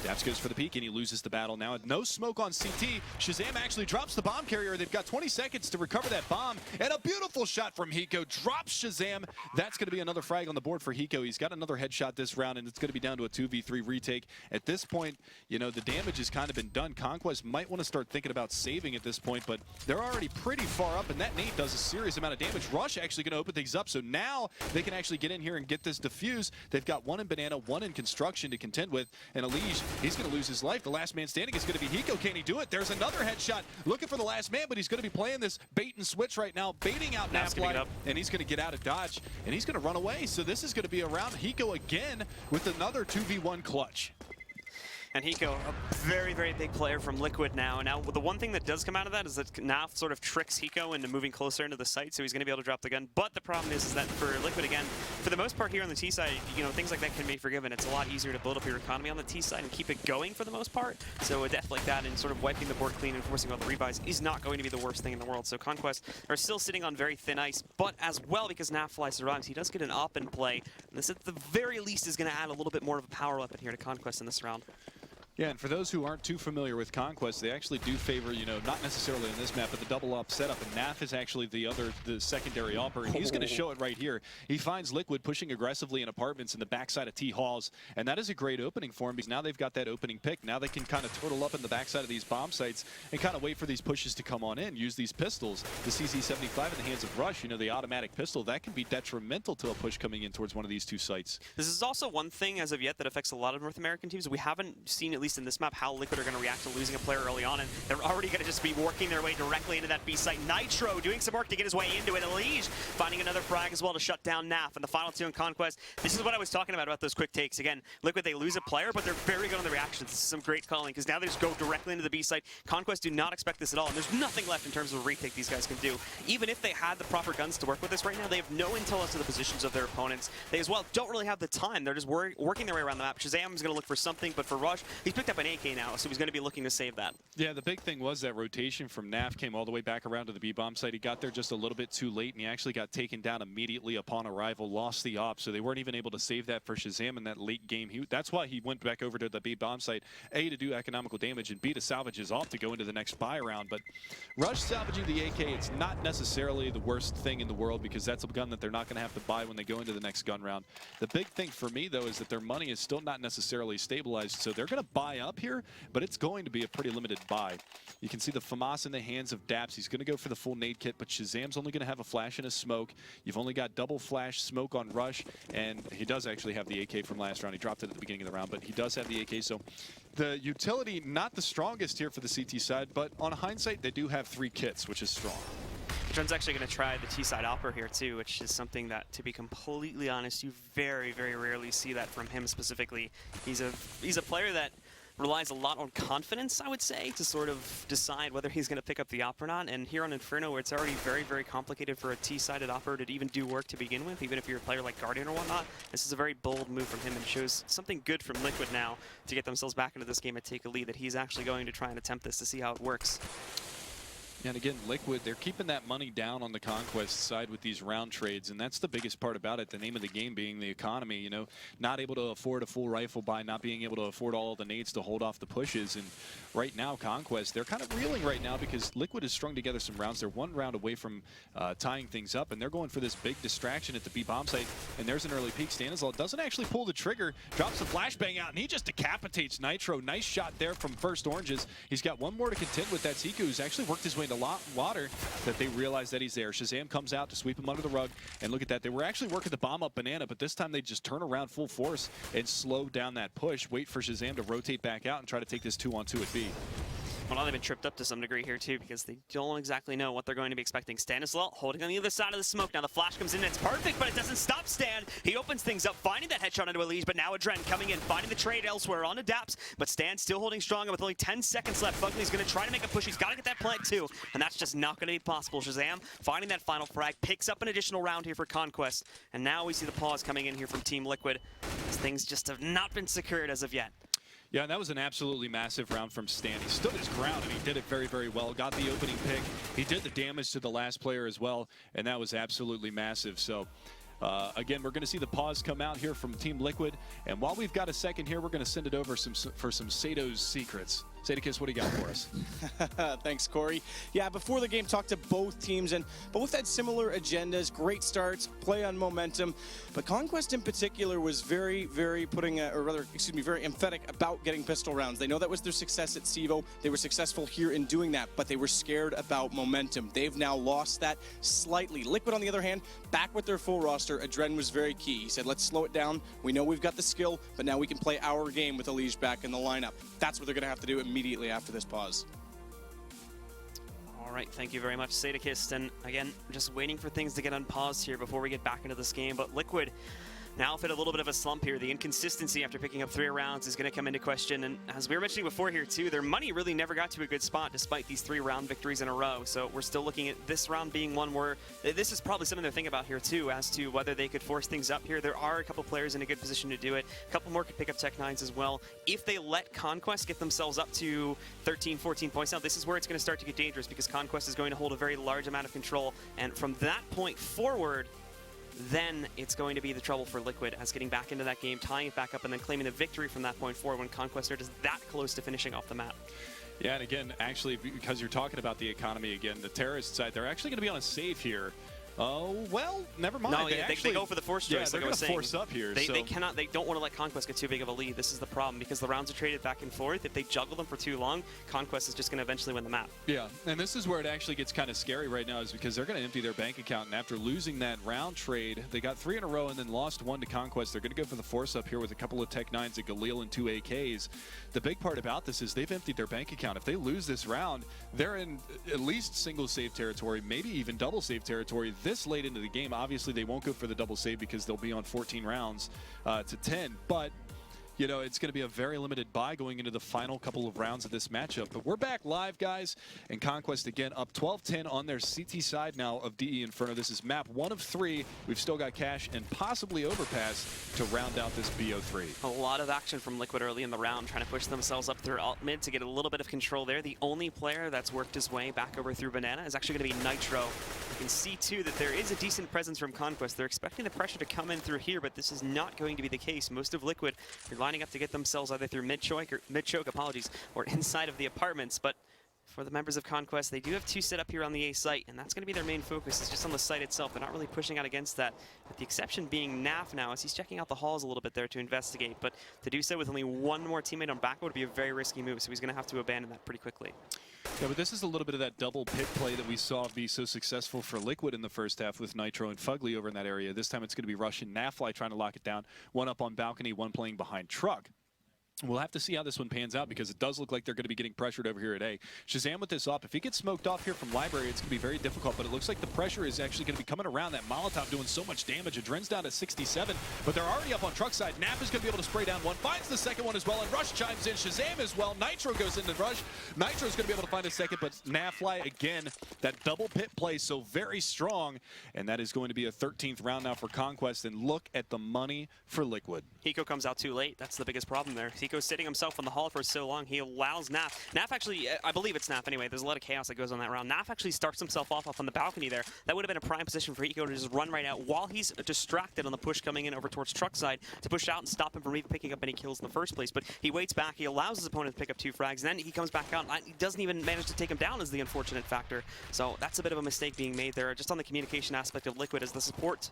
Daps goes for the peek, and he loses the battle now. No smoke on CT. Shazam actually drops the bomb carrier. They've got 20 seconds to recover that bomb, and a beautiful shot from Hiko. Drops Shazam. That's going to be another frag on the board for Hiko. He's got another headshot this round, and it's going to be down to a 2v3 retake. At this point, you know, the damage has kind of been done. Conquest might want to start thinking about saving at this point, but they're already pretty far up, and that nade does a serious amount of damage. Rush actually going to open things up, so now they can actually get in here and get this defuse. They've got 1 in Banana, 1 in Construction to contend with, and Elige, he's going to lose his life. The last man standing is going to be Hiko. Can he do it? There's another headshot looking for the last man, but he's going to be playing this bait and switch right now, baiting out Nafly, and he's going to get out of dodge, and he's going to run away. So this is going to be around Hiko again with another 2v1 clutch. And Hiko, a very, very big player from Liquid now. And now the one thing that does come out of that is that Naf sort of tricks Hiko into moving closer into the site, so he's going to be able to drop the gun. But the problem is that for Liquid, again, for the most part here on the T side, you know, things like that can be forgiven. It's a lot easier to build up your economy on the T side and keep it going for the most part. So a death like that and sort of wiping the board clean and forcing all the rebuys is not going to be the worst thing in the world. So Conquest are still sitting on very thin ice, but as well, because Nafly survives, he does get an up and play. And this at the very least is going to add a little bit more of a power weapon here to Conquest in this round. Yeah, and for those who aren't too familiar with Conquest, they actually do favor, you know, not necessarily in this map, but the double up setup. And Naf is actually the secondary upper, and he's going to show it right here. He finds Liquid pushing aggressively in apartments in the backside of T Halls, and that is a great opening for him because now they've got that opening pick. Now they can kind of turtle up in the backside of these bomb sites and kind of wait for these pushes to come on in, use these pistols. The CZ75 in the hands of Rush, you know, the automatic pistol, that can be detrimental to a push coming in towards one of these 2 sites. This is also one thing as of yet that affects a lot of North American teams. We haven't seen, at least in this map, how Liquid are going to react to losing a player early on, and they're already going to just be working their way directly into that B site. Nitro doing some work to get his way into it. Elige finding another frag as well to shut down Naf. And the final two in Conquest. This is what I was talking about those quick takes. Again, Liquid, they lose a player, but they're very good on the reactions. This is some great calling, because now they just go directly into the B site. Conquest do not expect this at all, and there's nothing left in terms of a retake these guys can do. Even if they had the proper guns to work with this right now, they have no intel as to the positions of their opponents. They as well don't really have the time. They're just working their way around the map. Shazam is going to look for something, but for Rush, he's picked up an AK now, so he's going to be looking to save that. Yeah, the big thing was that rotation from Naf came all the way back around to the B-bomb site. He got there just a little bit too late, and he actually got taken down immediately upon arrival, lost the op, so they weren't even able to save that for Shazam in that late game. That's why he went back over to the B-bomb site, A, to do economical damage, and B, to salvage his op to go into the next buy round. But Rush salvaging the AK, it's not necessarily the worst thing in the world, because that's a gun that they're not going to have to buy when they go into the next gun round. The big thing for me, though, is that their money is still not necessarily stabilized, so they're going to buy up here, but it's going to be a pretty limited buy. You can see the FAMAS in the hands of Daps. He's going to go for the full nade kit, but Shazam's only going to have a flash and a smoke. You've only got double flash smoke on Rush, and he does actually have the AK from last round. He dropped it at the beginning of the round, but he does have the AK, so the utility not the strongest here for the CT side, but on hindsight, they do have 3 kits, which is strong. John's actually going to try the T-side opera here too, which is something that, to be completely honest, you very, very rarely see that from him specifically. He's a player that relies a lot on confidence, I would say, to sort of decide whether he's going to pick up the op or not. And here on Inferno, where it's already very, very complicated for a T-sided opera to even do work to begin with, even if you're a player like Guardian or whatnot, this is a very bold move from him and shows something good from Liquid now to get themselves back into this game and take a lead, that he's actually going to try and attempt this to see how it works. And again, Liquid, they're keeping that money down on the Conquest side with these round trades, and that's the biggest part about it, the name of the game being the economy, you know, not able to afford a full rifle buy, not being able to afford all the nades to hold off the pushes. And right now, Conquest, they're kind of reeling right now because Liquid has strung together some rounds. They're 1 round away from tying things up, and they're going for this big distraction at the B-bomb site, and there's an early peek. Stanislaw doesn't actually pull the trigger, drops the flashbang out, and he just decapitates Nitro. Nice shot there from First Oranges. He's got 1 more to contend with. That's Iku, who's actually worked his way into water that they realize that he's there. Shazam comes out to sweep him under the rug, and look at that. They were actually working the bomb up Banana, but this time they just turn around full force and slow down that push, wait for Shazam to rotate back out and try to take this 2-on-2 at B. Well, now they've been tripped up to some degree here, too, because they don't exactly know what they're going to be expecting. Stanislaw holding on the other side of the smoke. Now the flash comes in, and it's perfect, but it doesn't stop Stan. He opens things up, finding that headshot into Elige, but now Adren coming in, finding the trade elsewhere on Daps, but Stan still holding strong, and with only 10 seconds left, Fugly's going to try to make a push. He's got to get that plant, too, and that's just not going to be possible. Shazam finding that final frag, picks up an additional round here for Conquest, and now we see the pause coming in here from Team Liquid, as things just have not been secured as of yet. Yeah, and that was an absolutely massive round from Stan. He stood his ground, and he did it very, very well. Got the opening pick. He did the damage to the last player as well, and that was absolutely massive. So, again, we're going to see the pause come out here from Team Liquid. And while we've got a second here, we're going to send it over for some Sato's secrets. Sadakis, what do you got for us? Thanks, Corey. Yeah, before the game, talked to both teams, and both had similar agendas, great starts, play on momentum. But Conquest in particular was very, very very emphatic about getting pistol rounds. They know that was their success at SEVO. They were successful here in doing that, but they were scared about momentum. They've now lost that slightly. Liquid, on the other hand, back with their full roster. Adren was very key. He said, let's slow it down. We know we've got the skill, but now we can play our game with Elige back in the lineup. That's what they're going to have to do immediately after this pause. All right, thank you very much, Sadakist. And again, just waiting for things to get unpaused here before we get back into this game. But Liquid now hit a little bit of a slump here. The inconsistency after picking up 3 rounds is going to come into question. And as we were mentioning before here too, their money really never got to a good spot despite these 3 round victories in a row. So we're still looking at this round being one where this is probably something they're thinking about here too, as to whether they could force things up here. There are a couple players in a good position to do it. A couple more could pick up Tech-9s as well. If they let Conquest get themselves up to 13, 14 points now, this is where it's going to start to get dangerous, because Conquest is going to hold a very large amount of control. And from that point forward, then it's going to be the trouble for Liquid, as getting back into that game, tying it back up, and then claiming the victory from that point forward when Conquest are just that close to finishing off the map. Yeah, and again, actually, because you're talking about the economy again, the terrorist side, they're actually going to be on a save here Oh, well, never mind. No, they go for the force choice. Yeah, they're going to force up here. They don't want to let Conquest get too big of a lead. This is the problem, because the rounds are traded back and forth. If they juggle them for too long, Conquest is just going to eventually win the map. Yeah, and this is where it actually gets kind of scary right now, is because they're going to empty their bank account, and after losing that round trade, they got 3 in a row and then lost 1 to Conquest. They're going to go for the force up here with a couple of Tech 9s, a Galil, and 2 AKs. The big part about this is they've emptied their bank account. If they lose this round, they're in at least single save territory, maybe even double save territory this late into the game. Obviously, they won't go for the double save because they'll be on 14 rounds to 10, but you know, it's going to be a very limited buy going into the final couple of rounds of this matchup. But we're back live, guys, and Conquest again up 12-10 on their CT side now of DE Inferno. This is map 1 of 3. We've still got Cash and possibly Overpass to round out this BO3. A lot of action from Liquid early in the round, trying to push themselves up through alt mid to get a little bit of control there. The only player that's worked his way back over through Banana is actually going to be Nitro. You can see, too, that there is a decent presence from Conquest. They're expecting the pressure to come in through here, but this is not going to be the case. Most of Liquid are lining up to get themselves either through mid-choke, or inside of the apartments. But for the members of Conquest, they do have 2 set up here on the A site, and that's going to be their main focus, is just on the site itself. They're not really pushing out against that, with the exception being Naf now, as he's checking out the halls a little bit there to investigate. But to do so with only 1 more teammate on back would be a very risky move, so he's going to have to abandon that pretty quickly. Yeah, but this is a little bit of that double pick play that we saw be so successful for Liquid in the first half with Nitro and Fugly over in that area. This time it's going to be Rush and Nafly trying to lock it down. 1 up on balcony, 1 playing behind truck. We'll have to see how this one pans out, because it does look like they're going to be getting pressured over here at A. Shazam with this up. If he gets smoked off here from Library, it's going to be very difficult, but it looks like the pressure is actually going to be coming around. That Molotov doing so much damage. Adren's down to 67, but they're already up on truck side. Nap is going to be able to spray down 1, finds the second one as well, and Rush chimes in. Shazam as well. Nitro goes into Rush. Nitro's going to be able to find a second, but Nafly, again, that double pit play so very strong, and that is going to be a 13th round now for Conquest, and look at the money for Liquid. Hiko comes out too late. That's the biggest problem there. Hiko's sitting himself on the hall for so long. He allows Naf. Naf actually, I believe it's Naf anyway. There's a lot of chaos that goes on that round. Naf actually starts himself off on the balcony there. That would have been a prime position for Hiko to just run right out while he's distracted on the push coming in over towards truck side to push out and stop him from even picking up any kills in the first place. But he waits back. He allows his opponent to pick up 2 frags. And then he comes back out. He doesn't even manage to take him down, is the unfortunate factor. So that's a bit of a mistake being made there, just on the communication aspect of Liquid, as the support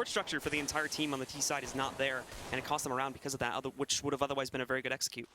structure for the entire team on the T side is not there, and it cost them a round because of that, which would have otherwise been a very good execute.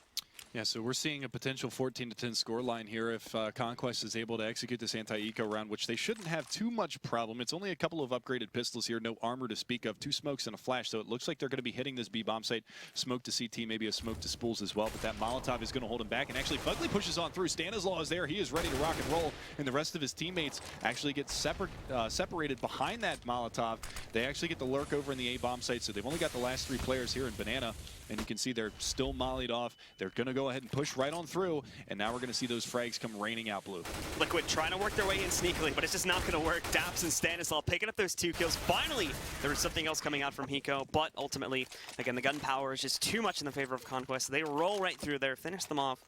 Yeah, so we're seeing a potential 14-10 scoreline here if Conquest is able to execute this anti-eco round, which they shouldn't have too much problem. It's only a couple of upgraded pistols here, no armor to speak of, 2 smokes and a flash, so it looks like they're going to be hitting this B-bomb site. Smoke to CT, maybe a smoke to spools as well, but that Molotov is going to hold him back, and actually Fugly pushes on through. Stanislaw is there. He is ready to rock and roll, and the rest of his teammates actually get separated behind that Molotov. They actually get the lurk over in the A-bomb site, so they've only got the last 3 players here in Banana, and you can see they're still mollied off. They're going to go ahead and push right on through, and now we're going to see those frags come raining out blue. Liquid trying to work their way in sneakily, but it's just not going to work. Daps and Stanislaw picking up those 2 kills. Finally, there was something else coming out from Hiko, but ultimately, again, the gunpowder is just too much in the favor of Conquest. They roll right through there, finish them off,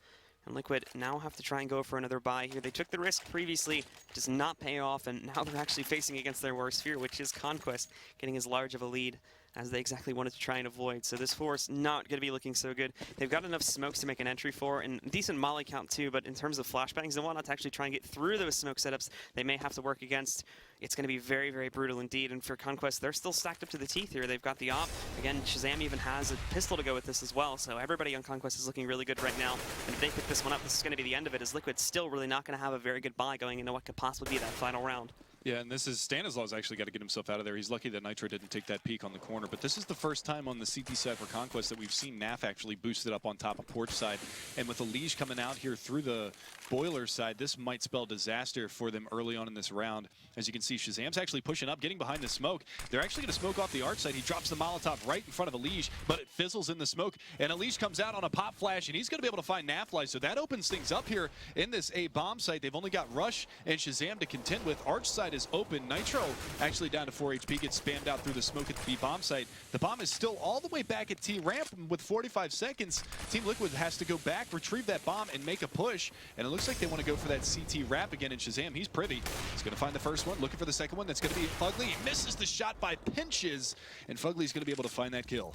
and Liquid now have to try and go for another buy here. They took the risk previously, does not pay off, and now they're actually facing against their worst fear, which is Conquest getting as large of a lead as they exactly wanted to try and avoid. So this force not going to be looking so good. They've got enough smokes to make an entry for, and decent molly count too, but in terms of flashbangs and whatnot to actually try and get through those smoke setups, they may have to work against. It's going to be very, very brutal indeed, and for Conquest, they're still stacked up to the teeth here. They've got the op. Again, Shazam even has a pistol to go with this as well, so everybody on Conquest is looking really good right now, and if they pick this one up, this is going to be the end of it, as Liquid's still really not going to have a very good buy going into what could possibly be that final round. Yeah, and this is Stanislaw's actually got to get himself out of there. He's lucky that Nitro didn't take that peek on the corner, but this is the first time on the CT side for Conquest that we've seen Naf actually boosted up on top of porch side, and with Elige coming out here through the boiler side, this might spell disaster for them early on in this round. As you can see, Shazam's actually pushing up, getting behind the smoke. They're actually going to smoke off the arch side. He drops the Molotov right in front of Elige, but it fizzles in the smoke, and Elige comes out on a pop flash, and he's going to be able to find Nafly, so that opens things up here in this A-bomb site. They've only got Rush and Shazam to contend with. Arch side is open. Nitro actually down to 4 HP, gets spammed out through the smoke at the B-bomb site. The bomb is still all the way back at T-ramp with 45 seconds. Team Liquid has to go back, retrieve that bomb, and make a push, and it looks like they want to go for that CT wrap again, and Shazam, he's privy. He's going to find the first one, looking for the second one. That's going to be Fugly. He misses the shot by pinches, and Fugly's going to be able to find that kill.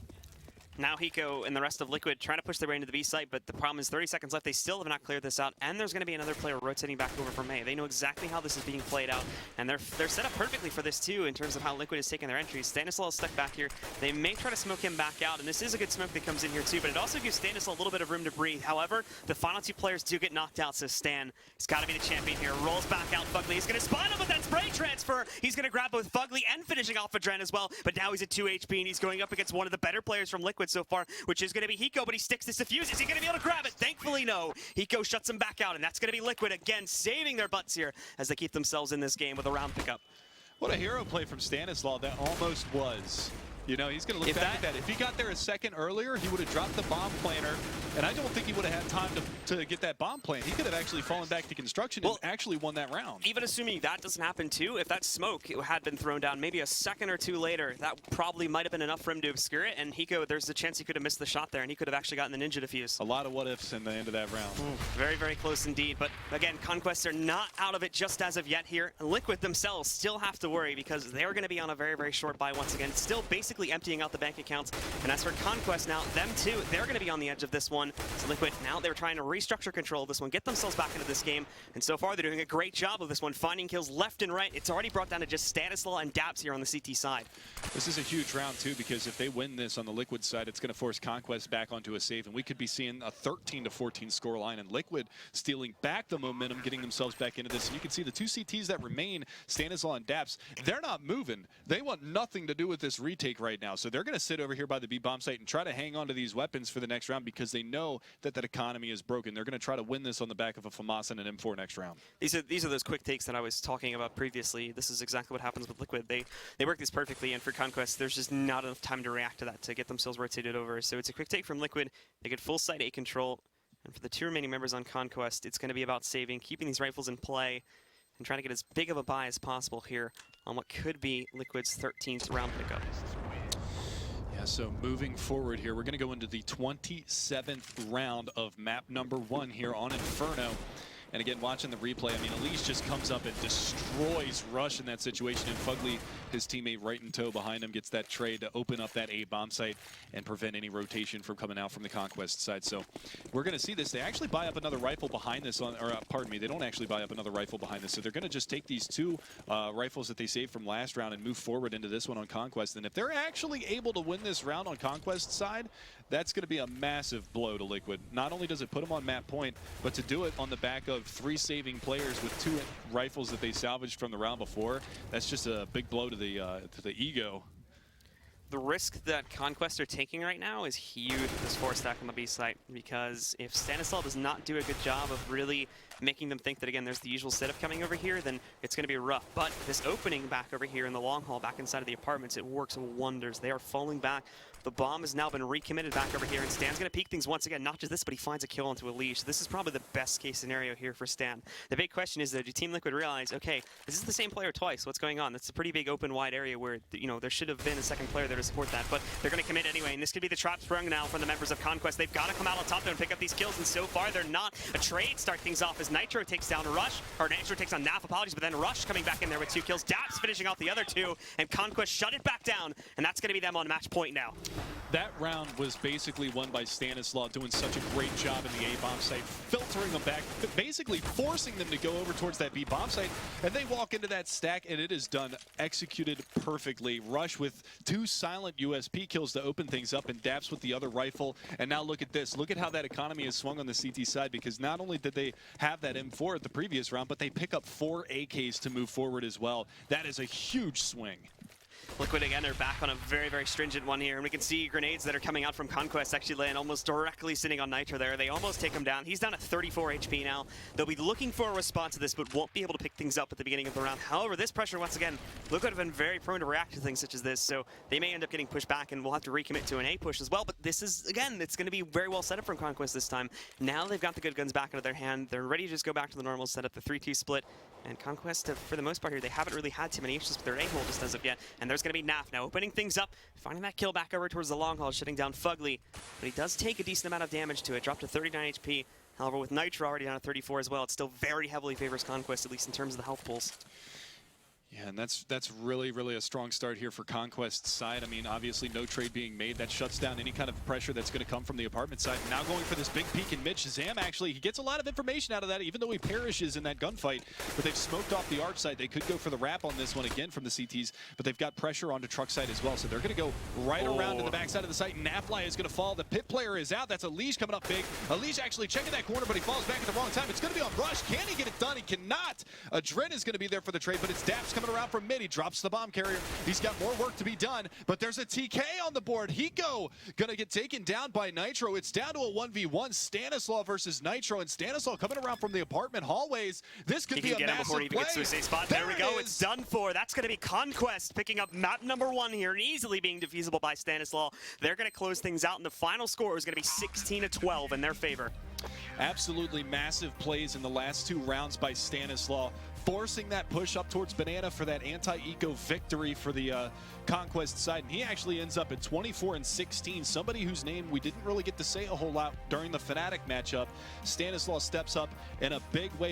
Now Hiko and the rest of Liquid trying to push their way into the B site, but the problem is 30 seconds left. They still have not cleared this out, and there's going to be another player rotating back over from A. They know exactly how this is being played out, and they're set up perfectly for this too in terms of how Liquid is taking their entries. Stanislaw is stuck back here. They may try to smoke him back out, and this is a good smoke that comes in here too, but it also gives Stanislaw a little bit of room to breathe. However, the final two players do get knocked out, so Stan has got to be the champion here. Rolls back out. Fugly is going to spawn him with that spray transfer. He's going to grab both Fugly and finishing off Adren as well, but now he's at 2 HP, and he's going up against one of the better players from Liquid so far, which is going to be Hiko, but he sticks this defuse. Is he going to be able to grab it? Thankfully, no. Hiko shuts him back out, and that's going to be Liquid again, saving their butts here as they keep themselves in this game with a round pickup. What a hero play from Stanislaw that almost was. You know, he's going to look back at that. If he got there a second earlier, he would have dropped the bomb planter, and I don't think he would have had time to get that bomb plant. He could have actually fallen back to construction and actually won that round. Even assuming that doesn't happen too, if that smoke had been thrown down maybe a second or two later, that probably might have been enough for him to obscure it, and Hiko, there's a chance he could have missed the shot there, and he could have actually gotten the ninja defuse. A lot of what-ifs in the end of that round. Very, very close indeed, but again, Conquest are not out of it just as of yet here. Liquid themselves still have to worry because they're going to be on a very, very short buy once again, still basically emptying out the bank accounts. And as for Conquest now, them too, they're going to be on the edge of this one. So Liquid, now they're trying to restructure control of this one, get themselves back into this game. And so far, they're doing a great job of this one, finding kills left and right. It's already brought down to just Stanislaw and Daps here on the CT side. This is a huge round too, because if they win this on the Liquid side, it's going to force Conquest back onto a save, and we could be seeing a 13-14 scoreline, and Liquid stealing back the momentum, getting themselves back into this. And you can see the two CTs that remain, Stanislaw and Daps, they're not moving. They want nothing to do with this retake right now, so they're going to sit over here by the B bomb site and try to hang on to these weapons for the next round because they know that that economy is broken. They're going to try to win this on the back of a FAMAS and an M4 next round. These are those quick takes that I was talking about previously. This is exactly what happens with Liquid. They work this perfectly, and for Conquest, there's just not enough time to react to that, to get themselves rotated over. So it's a quick take from Liquid. They get full site A control, and for the two remaining members on Conquest, it's going to be about saving, keeping these rifles in play, and trying to get as big of a buy as possible here on what could be Liquid's 13th round pickup. Yeah, so moving forward here, we're going to go into the 27th round of map number 1 here on Inferno. And again, watching the replay, I mean, Elise just comes up and destroys Rush in that situation. And Fugly, his teammate right in tow behind him, gets that trade to open up that A bomb site and prevent any rotation from coming out from the Conquest side. So we're going to see this. They actually buy up another rifle behind this, pardon me, they don't actually buy up another rifle behind this. So they're going to just take these two rifles that they saved from last round and move forward into this one on Conquest. And if they're actually able to win this round on Conquest side, that's going to be a massive blow to Liquid. Not only does it put them on map point, but to do it on the back of 3 saving players with 2 rifles that they salvaged from the round before, that's just a big blow to the ego. The risk that Conquest are taking right now is huge with this 4-stack on the B site, because if Stanislaw does not do a good job of really making them think that, again, there's the usual setup coming over here, then it's going to be rough. But this opening back over here in the long hall, back inside of the apartments, it works wonders. They are falling back. The bomb has now been recommitted back over here, and Stan's going to peek things once again. Not just this, but he finds a kill onto a leash. This is probably the best case scenario here for Stan. The big question is, though, do Team Liquid realize, okay, this is the same player twice. What's going on? That's a pretty big open, wide area where, you know, there should have been a second player there to support that. But they're going to commit anyway, and this could be the trap sprung now from the members of Conquest. They've got to come out on top there and pick up these kills, and so far they're not. A trade start things off as Nitro takes down Rush, or Nitro takes on Naf, apologies, but then Rush coming back in there with 2 kills. Daps finishing off the other 2, and Conquest shut it back down, and that's going to be them on match point now. That round was basically won by Stanislaw, doing such a great job in the A bomb site, filtering them back, basically forcing them to go over towards that B bomb site, and they walk into that stack, and it is done, executed perfectly. Rush with 2 silent USP kills to open things up, and Daps with the other rifle. And now look at this. Look at how that economy has swung on the CT side, because not only did they have that M4 at the previous round, but they pick up 4 AKs to move forward as well. That is a huge swing. Liquid again are back on a very, very stringent one here, and we can see grenades that are coming out from Conquest actually land almost directly sitting on Nitro there. They almost take him down. He's down at 34 HP now. They'll be looking for a response to this, but won't be able to pick things up at the beginning of the round. However, this pressure, once again, Liquid have been very prone to react to things such as this, so they may end up getting pushed back, and we'll have to recommit to an A push as well. But this is, again, it's going to be very well set up from Conquest this time. Now they've got the good guns back into their hand. They're ready to just go back to the normal setup, the 3-2 split. And Conquest, for the most part here, they haven't really had too many issues with their A-hole just as of yet. And there's going to be Naf now opening things up, finding that kill back over towards the long haul, shutting down Fugly. But he does take a decent amount of damage to it, dropped to 39 HP. However, with Nitro already down at 34 as well, it still very heavily favors Conquest, at least in terms of the health pools. Yeah, and that's really, really a strong start here for Conquest's side. I mean, obviously no trade being made. That shuts down any kind of pressure that's going to come from the apartment side. Now going for this big peek in mid. Shazam, actually, he gets a lot of information out of that, even though he perishes in that gunfight. But they've smoked off the arch side. They could go for the wrap on this one again from the CTs, but they've got pressure onto truck side as well. So they're going to go right around to the backside of the site. Nafly is going to fall. The pit player is out. That's Alish coming up big. Alish actually checking that corner, but he falls back at the wrong time. It's going to be on Rush. Can he get it done? He cannot. Adren is going to be there for the trade, but it's Daps coming around from mid. He drops the bomb carrier. He's got more work to be done, but there's a TK on the board. Hiko gonna get taken down by Nitro. It's down to a 1v1. Stanislaw versus Nitro, and Stanislaw coming around from the apartment hallways. This could be a massive before he even gets to a safe spot. There we go. It's done for. That's going to be Conquest picking up map number 1 here and easily being defeasible by Stanislaw. They're going to close things out, and the final score is going to be 16-12 in their favor. Absolutely massive plays in the last 2 rounds by Stanislaw, forcing that push up towards Banana for that anti-eco victory for the Conquest side. And he actually ends up at 24-16. Somebody whose name we didn't really get to say a whole lot during the Fnatic matchup. Stanislaw steps up in a big way